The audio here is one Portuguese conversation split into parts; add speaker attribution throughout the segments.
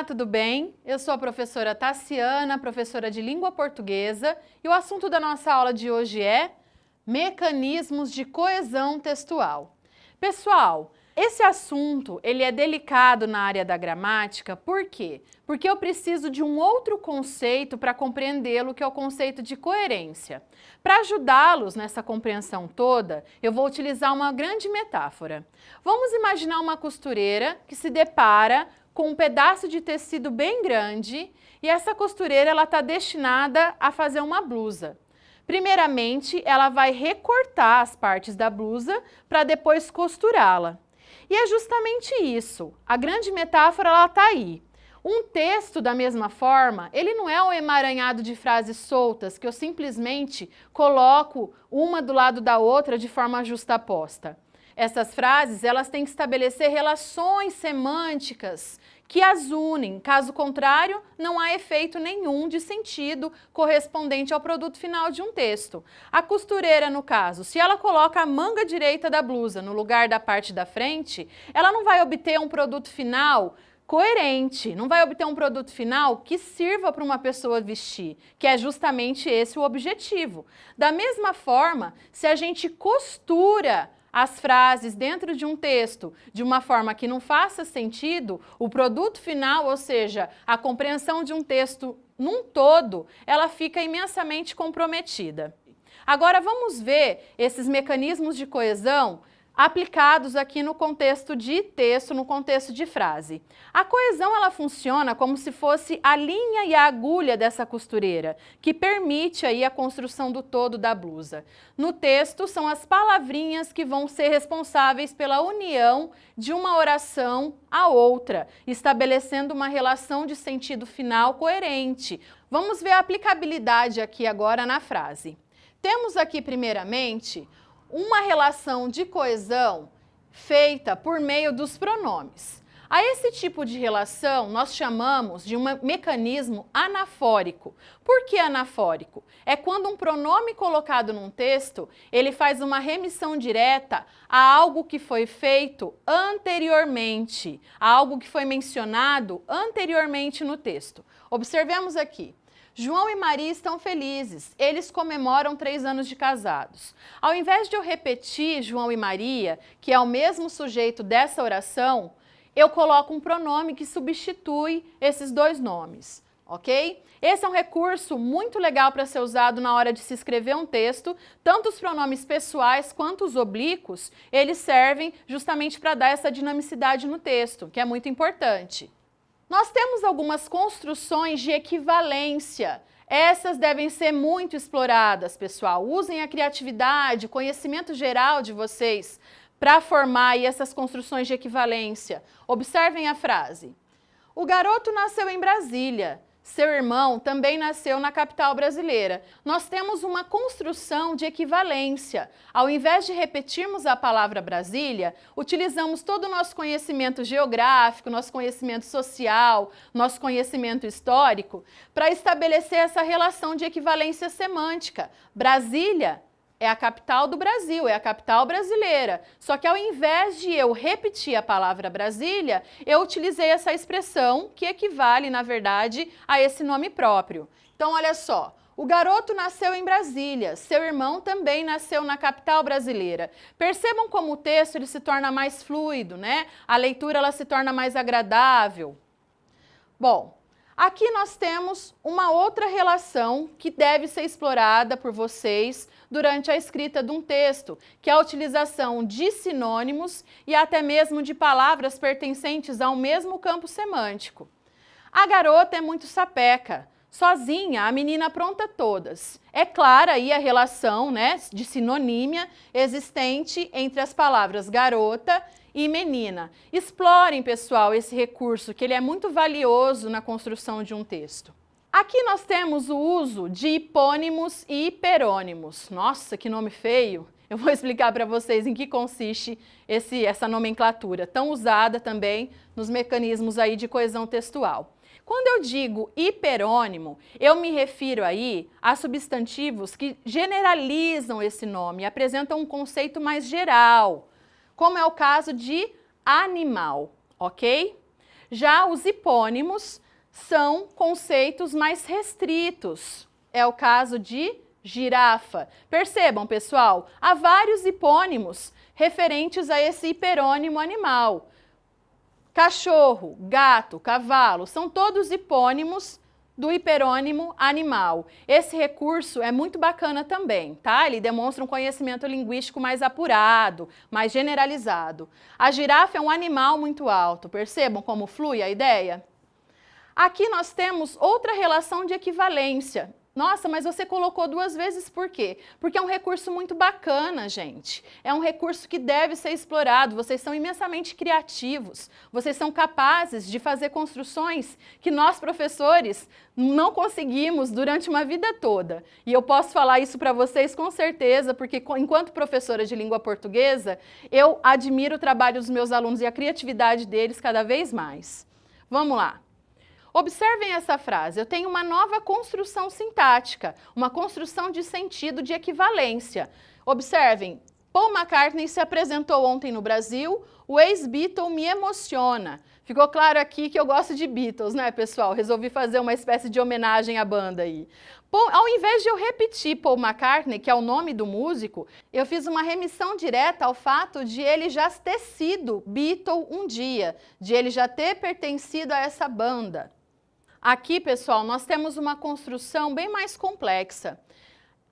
Speaker 1: Olá, tudo bem? Eu sou a professora Tassiana, professora de língua portuguesa, e o assunto da nossa aula de hoje é mecanismos de coesão textual. Pessoal, esse assunto ele é delicado na área da gramática, por quê? Porque eu preciso de um outro conceito para compreendê-lo, que é o conceito de coerência. Para ajudá-los nessa compreensão toda, eu vou utilizar uma grande metáfora. Vamos imaginar uma costureira que se depara com um pedaço de tecido bem grande e essa costureira ela está destinada a fazer uma blusa. Primeiramente, ela vai recortar as partes da blusa para depois costurá-la. E é justamente isso, a grande metáfora ela está aí. Um texto da mesma forma, ele não é um emaranhado de frases soltas que eu simplesmente coloco uma do lado da outra de forma justaposta. Essas frases, elas têm que estabelecer relações semânticas que as unem. Caso contrário, não há efeito nenhum de sentido correspondente ao produto final de um texto. A costureira, no caso, se ela coloca a manga direita da blusa no lugar da parte da frente, ela não vai obter um produto final coerente, não vai obter um produto final que sirva para uma pessoa vestir, que é justamente esse o objetivo. Da mesma forma, se a gente costura as frases dentro de um texto de uma forma que não faça sentido, o produto final, ou seja, a compreensão de um texto num todo, ela fica imensamente comprometida. Agora vamos ver esses mecanismos de coesão aplicados aqui no contexto de texto, no contexto de frase. A coesão ela funciona como se fosse a linha e a agulha dessa costureira, que permite aí a construção do todo da blusa. No texto são as palavrinhas que vão ser responsáveis pela união de uma oração à outra, estabelecendo uma relação de sentido final coerente. Vamos ver a aplicabilidade aqui agora na frase. Temos aqui primeiramente uma relação de coesão feita por meio dos pronomes. A esse tipo de relação nós chamamos de um mecanismo anafórico. Por que anafórico? É quando um pronome colocado num texto, ele faz uma remissão direta a algo que foi feito anteriormente, a algo que foi mencionado anteriormente no texto. Observemos aqui. João e Maria estão felizes, eles comemoram 3 anos de casados. Ao invés de eu repetir João e Maria, que é o mesmo sujeito dessa oração, eu coloco um pronome que substitui esses dois nomes, ok? Esse é um recurso muito legal para ser usado na hora de se escrever um texto. Tanto os pronomes pessoais quanto os oblíquos, eles servem justamente para dar essa dinamicidade no texto, que é muito importante. Nós temos algumas construções de equivalência. Essas devem ser muito exploradas, pessoal. Usem a criatividade, o conhecimento geral de vocês para formar aí essas construções de equivalência. Observem a frase. O garoto nasceu em Brasília. Seu irmão também nasceu na capital brasileira. Nós temos uma construção de equivalência. Ao invés de repetirmos a palavra Brasília, utilizamos todo o nosso conhecimento geográfico, nosso conhecimento social, nosso conhecimento histórico, para estabelecer essa relação de equivalência semântica. Brasília é a capital do Brasil, é a capital brasileira. Só que ao invés de eu repetir a palavra Brasília, eu utilizei essa expressão que equivale, na verdade, a esse nome próprio. Então, olha só, o garoto nasceu em Brasília, seu irmão também nasceu na capital brasileira. Percebam como o texto ele se torna mais fluido, né? A leitura ela se torna mais agradável. Bom, aqui nós temos uma outra relação que deve ser explorada por vocês durante a escrita de um texto, que é a utilização de sinônimos e até mesmo de palavras pertencentes ao mesmo campo semântico. A garota é muito sapeca. Sozinha, a menina apronta todas. É clara aí a relação, né, de sinonímia existente entre as palavras garota e menina. Explorem, pessoal, esse recurso, que ele é muito valioso na construção de um texto. Aqui nós temos o uso de hipônimos e hiperônimos. Nossa, que nome feio! Eu vou explicar para vocês em que consiste essa nomenclatura, tão usada também nos mecanismos aí de coesão textual. Quando eu digo hiperônimo, eu me refiro aí a substantivos que generalizam esse nome, apresentam um conceito mais geral, como é o caso de animal, ok? Já os hipônimos são conceitos mais restritos. É o caso de girafa. Percebam, pessoal, há vários hipônimos referentes a esse hiperônimo animal. Cachorro, gato, cavalo, são todos hipônimos do hiperônimo animal. Esse recurso é muito bacana também, tá? Ele demonstra um conhecimento linguístico mais apurado, mais generalizado. A girafa é um animal muito alto, percebam como flui a ideia? Aqui nós temos outra relação de equivalência. Nossa, mas você colocou 2 vezes por quê? Porque é um recurso muito bacana, gente. É um recurso que deve ser explorado. Vocês são imensamente criativos. Vocês são capazes de fazer construções que nós, professores, não conseguimos durante uma vida toda. E eu posso falar isso para vocês com certeza, porque enquanto professora de língua portuguesa, eu admiro o trabalho dos meus alunos e a criatividade deles cada vez mais. Vamos lá. Observem essa frase, eu tenho uma nova construção sintática, uma construção de sentido de equivalência. Observem, Paul McCartney se apresentou ontem no Brasil, o ex-Beatle me emociona. Ficou claro aqui que eu gosto de Beatles, né, pessoal? Resolvi fazer uma espécie de homenagem à banda aí. Ao invés de eu repetir Paul McCartney, que é o nome do músico, eu fiz uma remissão direta ao fato de ele já ter sido Beatle um dia, de ele já ter pertencido a essa banda. Aqui, pessoal, nós temos uma construção bem mais complexa.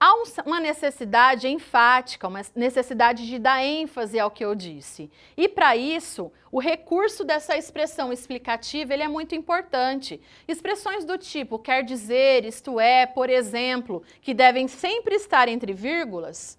Speaker 1: Há uma necessidade enfática, uma necessidade de dar ênfase ao que eu disse. E para isso, o recurso dessa expressão explicativa ele é muito importante. Expressões do tipo quer dizer, isto é, por exemplo, que devem sempre estar entre vírgulas,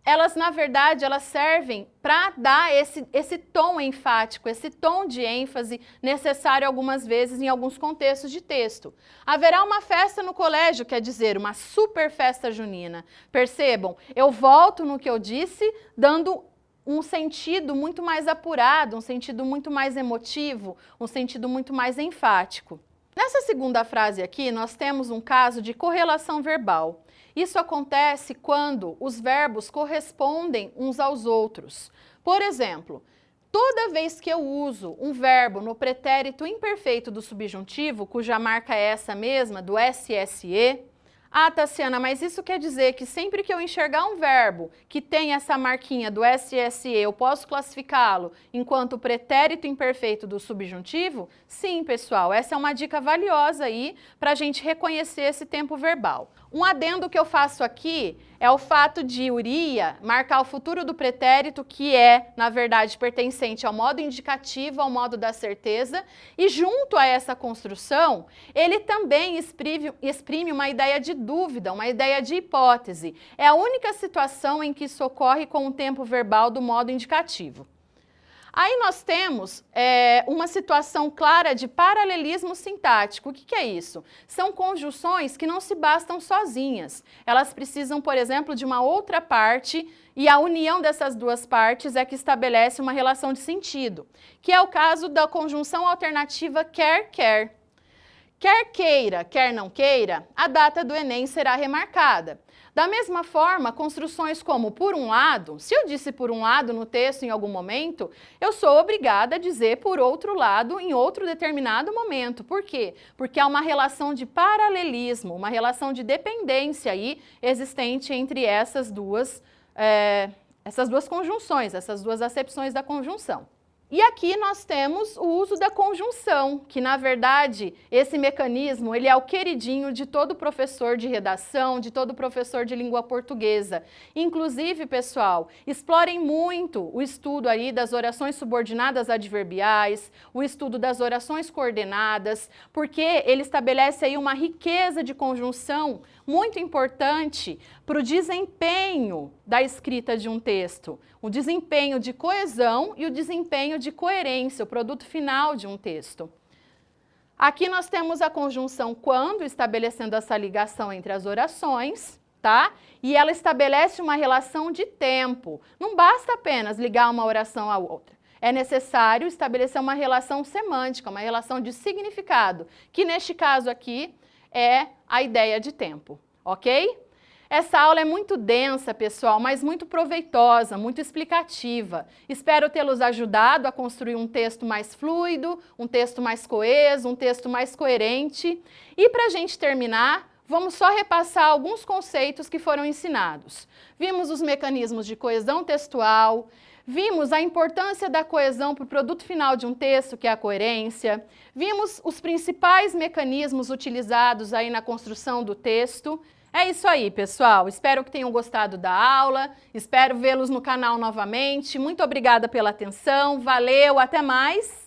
Speaker 1: elas, na verdade, elas servem para dar esse tom enfático, esse tom de ênfase necessário algumas vezes em alguns contextos de texto. Haverá uma festa no colégio, quer dizer, uma super festa junina. Percebam, eu volto no que eu disse, dando um sentido muito mais apurado, um sentido muito mais emotivo, um sentido muito mais enfático. Nessa segunda frase aqui, nós temos um caso de correlação verbal. Isso acontece quando os verbos correspondem uns aos outros. Por exemplo, toda vez que eu uso um verbo no pretérito imperfeito do subjuntivo, cuja marca é essa mesma, do SSE, ah, Tassiana, mas isso quer dizer que sempre que eu enxergar um verbo que tem essa marquinha do SSE, eu posso classificá-lo enquanto pretérito imperfeito do subjuntivo? Sim, pessoal, essa é uma dica valiosa aí para a gente reconhecer esse tempo verbal. Um adendo que eu faço aqui é o fato de uria marcar o futuro do pretérito, que é, na verdade, pertencente ao modo indicativo, ao modo da certeza, e junto a essa construção, ele também exprime uma ideia de dúvida, uma ideia de hipótese. É a única situação em que isso ocorre com o tempo verbal do modo indicativo. Aí nós temos uma situação clara de paralelismo sintático. O que é isso? São conjunções que não se bastam sozinhas. Elas precisam, por exemplo, de uma outra parte e a união dessas duas partes é que estabelece uma relação de sentido, que é o caso da conjunção alternativa quer-quer. Quer queira, quer não queira, a data do Enem será remarcada. Da mesma forma, construções como por um lado, se eu disse por um lado no texto em algum momento, eu sou obrigada a dizer por outro lado em outro determinado momento. Por quê? Porque há uma relação de paralelismo, uma relação de dependência aí existente entre essas duas conjunções, essas duas acepções da conjunção. E aqui nós temos o uso da conjunção, que na verdade esse mecanismo ele é o queridinho de todo professor de redação, de todo professor de língua portuguesa. Inclusive, pessoal, explorem muito o estudo aí das orações subordinadas adverbiais, o estudo das orações coordenadas, porque ele estabelece aí uma riqueza de conjunção muito importante para o desempenho da escrita de um texto, o desempenho de coesão e o desempenho de coerência, o produto final de um texto. Aqui nós temos a conjunção quando, estabelecendo essa ligação entre as orações, tá? E ela estabelece uma relação de tempo. Não basta apenas ligar uma oração à outra. É necessário estabelecer uma relação semântica, uma relação de significado, que neste caso aqui é a ideia de tempo, ok? Essa aula é muito densa, pessoal, mas muito proveitosa, muito explicativa. Espero tê-los ajudado a construir um texto mais fluido, um texto mais coeso, um texto mais coerente. E para a gente terminar, vamos só repassar alguns conceitos que foram ensinados. Vimos os mecanismos de coesão textual, vimos a importância da coesão para o produto final de um texto, que é a coerência, vimos os principais mecanismos utilizados aí na construção do texto. É isso aí, pessoal. Espero que tenham gostado da aula, espero vê-los no canal novamente. Muito obrigada pela atenção, valeu, até mais!